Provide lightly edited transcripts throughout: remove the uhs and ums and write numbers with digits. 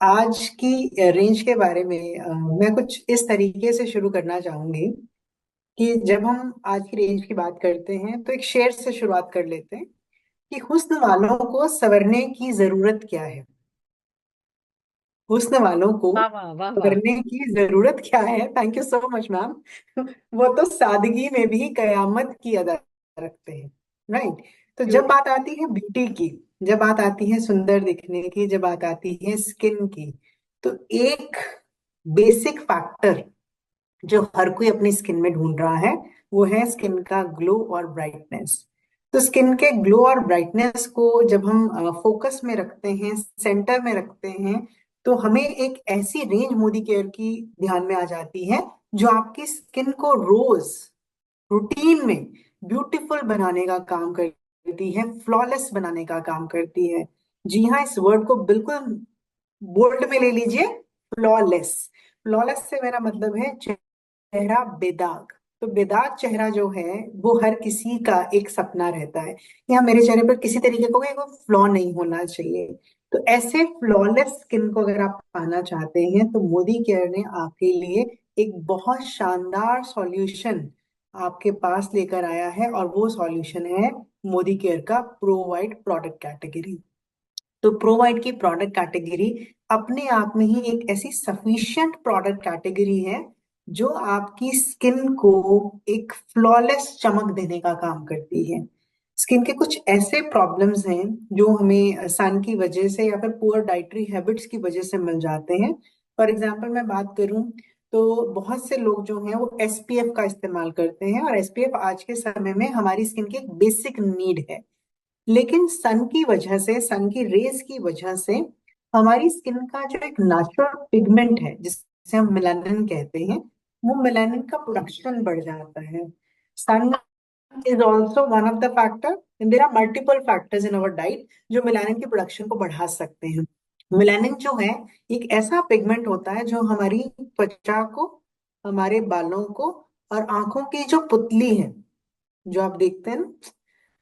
आज की रेंज के बारे में मैं कुछ इस तरीके से शुरू करना चाहूंगी कि जब हम आज की रेंज की बात करते हैं तो एक शेर से शुरुआत कर लेते हैं कि हुस्न वालों को संवरने की जरूरत क्या है। हुस्न वालों को वाह वाह वाह वाह। संवरने की जरूरत क्या है। Thank you so much ma'am. वो तो सादगी में भी कयामत की अदा रखते हैं। राइट। तो जब ब्यूटी। बात आती है ब्यूटी की, जब बात आती है सुंदर दिखने की, जब बात आती है स्किन की, तो एक बेसिक फैक्टर जो हर कोई अपनी स्किन में ढूंढ रहा है वो है स्किन का ग्लो और ब्राइटनेस। तो स्किन के ग्लो और ब्राइटनेस को जब हम फोकस में रखते हैं, सेंटर में रखते हैं, तो हमें एक ऐसी रेंज मोदी केयर की ध्यान में आ जाती है जो आपकी स्किन को रोज रूटीन में ब्यूटीफुल बनाने का काम करती है, फ्लॉलेस बनाने का काम करती है। जी हाँ, इस वर्ड को बिल्कुल बोल्ड में ले लीजिए। फ्लॉलेस। फ्लॉलेस से मेरा मतलब है चेहरा बेदाग। तो बेदाग चेहरा जो है वो हर किसी का एक सपना रहता है, या मेरे चेहरे पर किसी तरीके का कोई फ्लॉ नहीं होना चाहिए। तो ऐसे फ्लॉलेस स्किन को अगर आप पाना चाहते हैं तो मोदी केयर ने आपके लिए एक बहुत शानदार सॉल्यूशन आपके पास लेकर आया है, और वो सॉल्यूशन है मोदी केयर का प्रो वाइट प्रोडक्ट कैटेगरी। तो प्रोवाइड की प्रोडक्ट कैटेगरी अपने आप में ही एक ऐसी सफिशिएंट प्रोडक्ट कैटेगरी है जो आपकी स्किन को एक फ्लॉलेस चमक देने का काम करती है। स्किन के कुछ ऐसे प्रॉब्लम्स हैं जो हमें सन की वजह से या फिर पुअर डाइटरी हैबिट्स की वजह से मिल जाते हैं। फॉर एग्जाम्पल मैं बात करूं तो बहुत से लोग जो हैं वो एसपीएफ का इस्तेमाल करते हैं, और एसपीएफ आज के समय में हमारी स्किन की एक बेसिक नीड है। लेकिन सन की वजह से, सन की रेज की वजह से हमारी स्किन का जो एक नेचुरल पिगमेंट है जिसे हम मेलानिन कहते हैं, वो मेलानिन का प्रोडक्शन बढ़ जाता है। Sun is also one of the factor, there are multiple factors in our diet जो मेलानिन की प्रोडक्शन को बढ़ा सकते हैं। मेलानिन जो है एक ऐसा पिगमेंट होता है जो हमारी त्वचा को, हमारे बालों को और आंखों की जो पुतली है जो आप देखते हैं ना,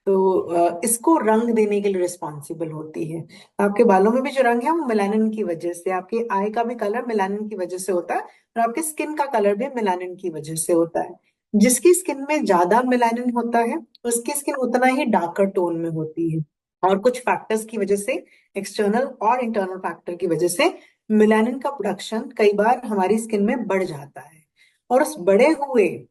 तो इसको रंग देने के लिए रिस्पॉन्सिबल होती है। आपके बालों में भी जो रंग है वो मेलानिन की वजह से, आपके आई का भी कलर मेलानिन की वजह से होता है, और आपके स्किन का कलर भी मेलानिन की वजह से होता है। जिसकी स्किन में ज्यादा मेलानिन होता है उसकी स्किन उतना ही डार्कर टोन में होती है। और कुछ फैक्टर्स की वजह से, एक्सटर्नल और इंटरनल फैक्टर की वजह से मेलानिन का प्रोडक्शन कई बार हमारी स्किन में बढ़ जाता है। और उस बढ़े हुए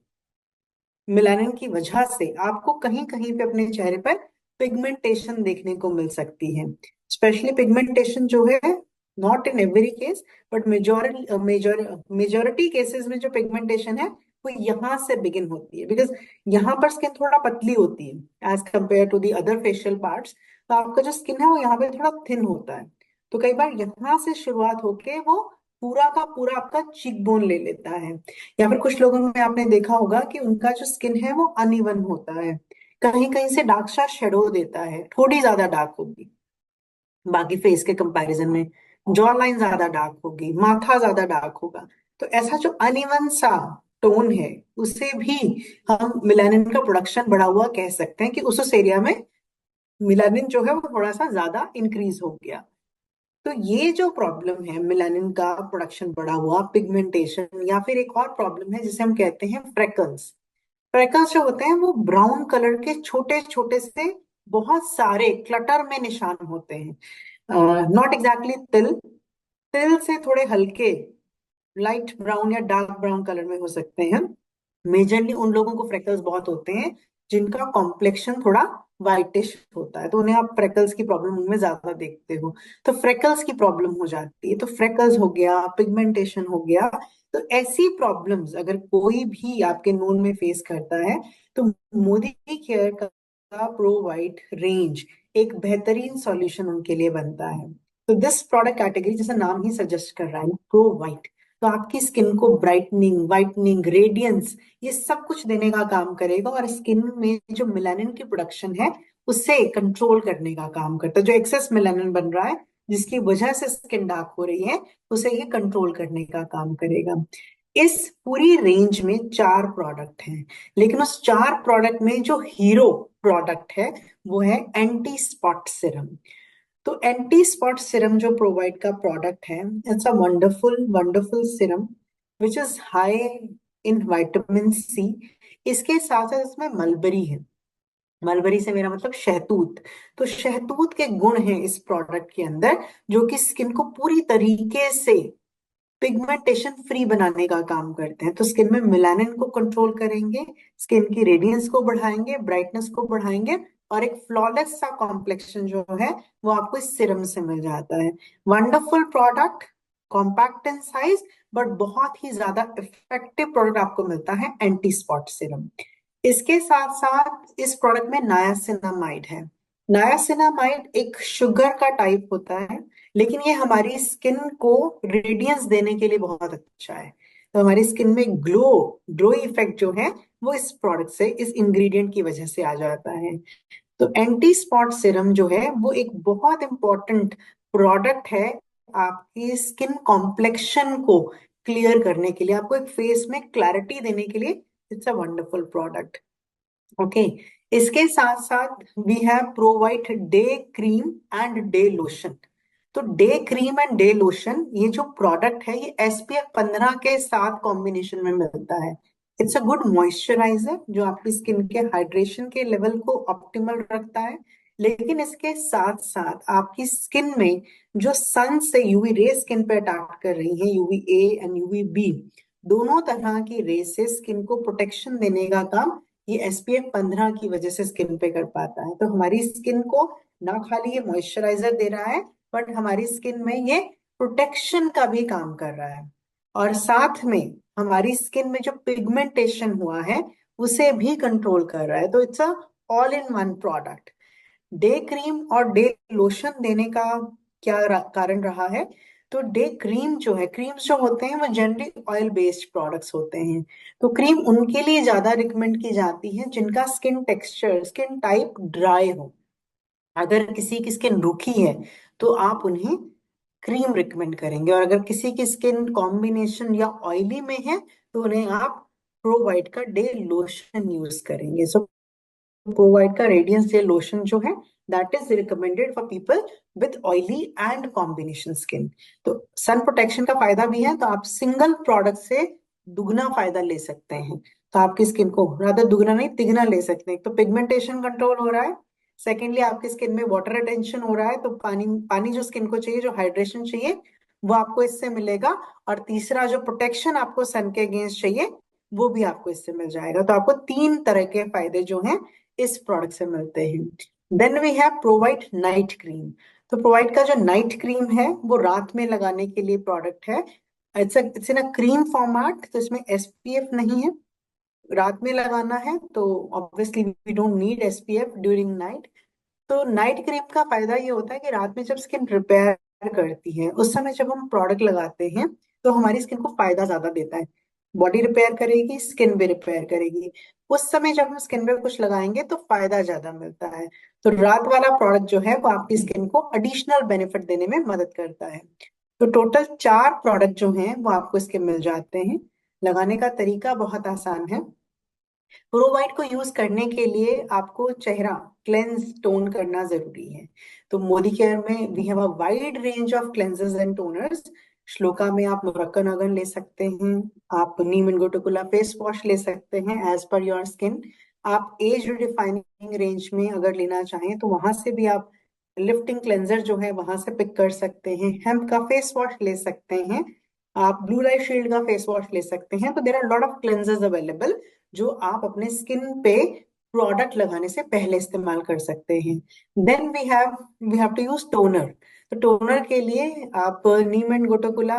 मिलानिन की वजह से आपको कहीं कहीं पे अपने चेहरे पर पिगमेंटेशन देखने को मिल सकती है। स्पेशली पिगमेंटेशन जो है, not in every case but majority cases में जो पिगमेंटेशन है वो यहाँ से बिगिन होती है, बिकॉज यहाँ पर स्किन थोड़ा पतली होती है as compared to the other facial parts. तो आपका जो स्किन है वो यहाँ पे थोड़ा थिन होता है। तो कई बार यहाँ से शुरुआत होके वो पूरा का पूरा आपका चीक बोन ले लेता है। या फिर कुछ लोगों में आपने देखा होगा कि उनका जो स्किन है वो अनइवन होता है, कहीं कहीं से डार्क सा शेडो देता है, थोड़ी ज्यादा डार्क होगी बाकी फेस के कंपैरिजन में। जॉ लाइन ज्यादा डार्क होगी, माथा ज्यादा डार्क होगा। तो ऐसा जो अनइवन सा टोन है उसे भी हम मिलानिन का प्रोडक्शन बढ़ा हुआ कह सकते हैं कि उस एरिया में मिलानिन जो है वो थोड़ा सा ज्यादा इंक्रीज हो गया। तो ये जो प्रॉब्लम है मिलानिन का प्रोडक्शन बढ़ा हुआ, पिगमेंटेशन, या फिर एक और प्रॉब्लम है जिसे हम कहते हैं फ्रेकल्स। फ्रेकल्स जो होते हैं वो ब्राउन कलर के छोटे छोटे से बहुत सारे क्लटर में निशान होते हैं। नॉट एग्जैक्टली तिल, तिल से थोड़े हल्के लाइट ब्राउन या डार्क ब्राउन कलर में हो सकते हैं। मेजरली उन लोगों को फ्रेकल्स बहुत होते हैं जिनका कॉम्प्लेक्शन थोड़ा वाइटिश होता है, तो उन्हें आप फ्रेकल्स की प्रॉब्लम उनमें ज्यादा देखते हो। तो फ्रेकल्स की प्रॉब्लम हो जाती है, तो फ्रेकल्स हो गया, पिगमेंटेशन हो गया। तो ऐसी प्रॉब्लम्स अगर कोई भी आपके नोन में फेस करता है तो मोदी केयर का प्रो वाइट रेंज एक बेहतरीन सॉल्यूशन उनके लिए बनता है। तो दिस प्रोडक्ट कैटेगरी, जैसा नाम ही सजेस्ट कर रहा है, प्रो वाइट, तो आपकी स्किन को ब्राइटनिंग, वाइटनिंग, रेडियंस, ये सब कुछ देने का काम करेगा, और स्किन में जो मेलानिन की प्रोडक्शन है उसे कंट्रोल करने का काम करता है। जो एक्सेस मेलानिन बन रहा है जिसकी वजह से स्किन डार्क हो रही है, उसे ये कंट्रोल करने का काम करेगा। इस पूरी रेंज में 4 प्रोडक्ट हैं, लेकिन उस 4 प्रोडक्ट में जो हीरो प्रोडक्ट है वो है एंटी स्पॉट सिरम। तो एंटी स्पॉट सिरम जो प्रोवाइड का प्रोडक्ट है, it's a wonderful wonderful serum which is high in vitamin C. इसके साथ साथ इसमें मलबरी है। मलबरी से मेरा मतलब शहतूत। तो शहतूत के गुण हैं इस प्रोडक्ट के अंदर, जो कि स्किन को पूरी तरीके से पिगमेंटेशन फ्री बनाने का काम करते हैं। तो स्किन में मेलानिन को कंट्रोल करेंगे, स्किन की रेडियंस को बढ़ाएंगे, ब्राइटनेस को बढ़ाएंगे, और एक फ्लॉलेस सा कॉम्प्लेक्शन जो है वो आपको इस सिरम से मिल जाता है। Wonderful product, compact in size, but बहुत ही ज्यादा इफेक्टिव प्रोडक्ट आपको मिलता है एंटी स्पॉट सिरम। इसके साथ साथ इस प्रोडक्ट में नायासिनामाइड है। नायासिनामाइड एक शुगर का टाइप होता है, लेकिन ये हमारी स्किन को रेडियंस देने के लिए बहुत अच्छा है। तो हमारी स्किन में ग्लो इफेक्ट जो है वो इस प्रोडक्ट से, इस इंग्रेडिएंट की वजह से आ जाता है। तो एंटी स्पॉट सिरम जो है वो एक बहुत इंपॉर्टेंट प्रोडक्ट है आपकी स्किन कॉम्प्लेक्शन को क्लियर करने के लिए, आपको एक फेस में क्लैरिटी देने के लिए। It's a wonderful product. Okay. इसके साथ साथ we have provide day cream and day lotion. तो day cream and day lotion, ये जो प्रोडक्ट है ये SPF 15 के साथ कॉम्बिनेशन में मिलता है। इट्स अ गुड मॉइस्चराइजर जो आपकी स्किन के हाइड्रेशन के लेवल को ऑप्टिमल रखता है। लेकिन इसके साथ साथ आपकी स्किन में जो सन से यूवी रे स्किन पे अटैक कर रही है, UVA एंड UVB, दोनों तरह की रे से स्किन को प्रोटेक्शन देने का काम ये SPF 15 की वजह से स्किन पे कर पाता है। तो हमारी स्किन को ना खाली ये मॉइस्चराइजर दे रहा है, बट हमारी स्किन में ये प्रोटेक्शन का भी काम कर रहा है। और साथ में हमारी स्किन में जो पिगमेंटेशन हुआ है उसे भी कंट्रोल कर रहा है। तो it's a all in one product. Day cream और डे लोशन देने का क्या कारण रहा है? तो डे क्रीम जो है, क्रीम्स जो होते हैं वो जनरली ऑयल बेस्ड प्रोडक्ट्स होते हैं। तो क्रीम उनके लिए ज्यादा रिकमेंड की जाती है जिनका skin texture, skin type dry हो। अगर किसी की स्किन रूखी है तो आप उन्हें क्रीम रिकमेंड करेंगे, और अगर किसी की स्किन कॉम्बिनेशन या ऑयली में है तो उन्हें आप प्रोवाइड का डे लोशन यूज करेंगे। सो प्रोवाइड का रेडियंस डे लोशन जो है, that is recommended for people with oily and combination skin. तो सन प्रोटेक्शन का फायदा भी है, तो आप सिंगल प्रोडक्ट से दुगना फायदा ले सकते हैं। तो आपकी स्किन को रादर दुगना नहीं तिगना ले सकते हैं। एक तो पिगमेंटेशन कंट्रोल हो रहा है, सेकेंडली आपकी स्किन में वाटर रिटेंशन हो रहा है, तो पानी पानी जो स्किन को चाहिए, जो हाइड्रेशन चाहिए, वो आपको इससे मिलेगा। और तीसरा जो प्रोटेक्शन आपको सन के अगेंस्ट चाहिए वो भी आपको इससे मिल जाएगा। तो आपको तीन तरह के फायदे जो हैं इस प्रोडक्ट से मिलते हैं। Then we have provide night cream. तो प्रोवाइड का जो नाइट क्रीम है वो रात में लगाने के लिए प्रोडक्ट है। It's in a cream format, तो इसमें SPF नहीं है। रात में लगाना है तो obviously we don't need SPF during night. तो नाइट क्रीम का फायदा ये होता है कि रात में जब स्किन रिपेयर करती है उस समय जब हम प्रोडक्ट लगाते हैं तो हमारी स्किन को फायदा ज्यादा देता है। बॉडी रिपेयर करेगी, स्किन भी रिपेयर करेगी। उस समय जब हम स्किन पे कुछ लगाएंगे तो फायदा ज्यादा मिलता है। तो रात वाला प्रोडक्ट जो है वो आपकी स्किन को एडिशनल बेनिफिट देने में मदद करता है। तो टोटल 4 प्रोडक्ट जो हैं वो आपको इसके मिल जाते हैं। लगाने का तरीका बहुत आसान है। प्रोवाइड को यूज करने के लिए आपको चेहरा क्लेंस टोन करना जरूरी है। तो मोदी केयर में we have a wide range of cleansers and toners. Shloka में आप मुरक्कन अगन ले सकते हैं, आप नीम इनगोटिकुला फेस वॉश ले सकते हैं एज पर योर स्किन। आप एज रिफाइनिंग रेंज में अगर लेना चाहें तो वहां से भी आप लिफ्टिंग क्लेंजर जो है वहां से पिक कर सकते हैं। हेम्प का फेस वॉश ले सकते हैं, आप ब्लू लाइट शील्ड का फेस वॉश ले सकते हैं। तो there are lot of cleansers available जो आप अपने स्किन पे प्रोडक्ट लगाने से पहले इस्तेमाल कर सकते हैं। Then we have to use toner. तो टोनर के लिए आप neem and Gotukola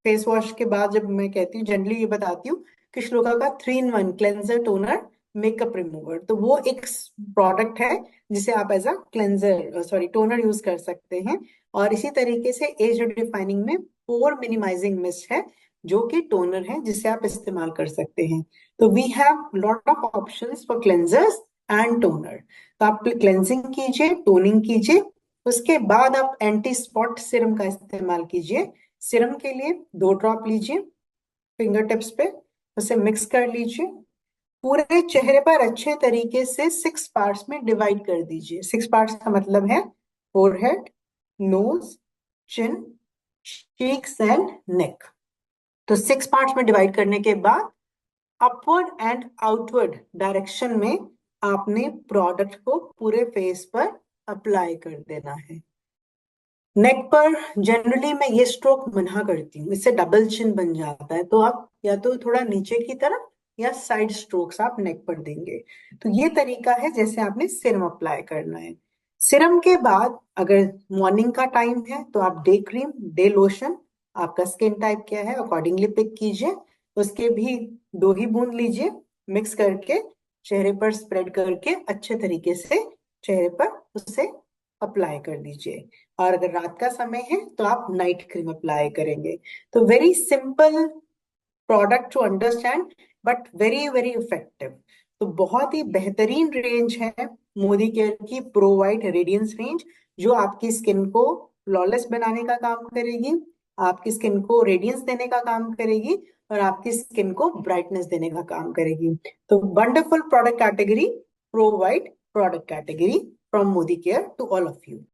face wash के बाद, जब मैं कहती हूँ जनरली ये बताती हूँ कि श्लोका का 3 in 1 cleanser toner makeup remover, तो वो एक प्रोडक्ट है जिसे आप as a cleanser sorry toner use कर सकते हैं। और इसी तरीके से एज डिफाइनिंग में पोर मिनिमाइजिंग मिस्ट है जो कि टोनर है जिसे आप इस्तेमाल कर सकते हैं। तो we have lot of options for cleansers and toner. तो आप क्लेंजिंग कीजिए, टोनिंग कीजिए, उसके बाद आप एंटी स्पॉट सिरम का इस्तेमाल कीजिए। सिरम के लिए 2 ड्रॉप लीजिए फिंगर टिप्स पे, उसे मिक्स कर लीजिए, पूरे चेहरे पर अच्छे तरीके से 6 पार्ट्स में डिवाइड कर दीजिए। 6 पार्ट्स का मतलब है forehead, nose, chin, cheeks and neck. तो 6 पार्ट्स में डिवाइड करने के बाद अपवर्ड एंड आउटवर्ड डायरेक्शन में आपने प्रोडक्ट को पूरे फेस पर अप्लाई कर देना है। नेक पर जनरली मैं ये स्ट्रोक मना करती हूँ, इससे डबल चिन बन जाता है। तो आप या तो थोड़ा नीचे की तरफ या साइड स्ट्रोक्स आप नेक पर देंगे। तो ये तरीका है जैसे आपने सिरम अप्लाई करना है। सिरम के बाद अगर मॉर्निंग का टाइम है तो आप डे क्रीम, डे लोशन, आपका स्किन टाइप क्या है अकॉर्डिंगली पिक कीजिए। उसके भी 2 ही बूंद लीजिए, मिक्स करके चेहरे पर स्प्रेड करके अच्छे तरीके से चेहरे पर उसे अप्लाई कर दीजिए। और अगर रात का समय है तो आप नाइट क्रीम अप्लाई करेंगे। तो very simple product to understand, but very very effective. तो बहुत ही बेहतरीन रेंज है मोदी केयर की प्रो वाइट रेडियंस रेंज, जो आपकी स्किन को फ्लॉलेस बनाने का काम करेगी, आपकी स्किन को रेडियंस देने का काम करेगी और आपकी स्किन को ब्राइटनेस देने का काम करेगी। तो wonderful product category, pro white product category from Modi care to all of you.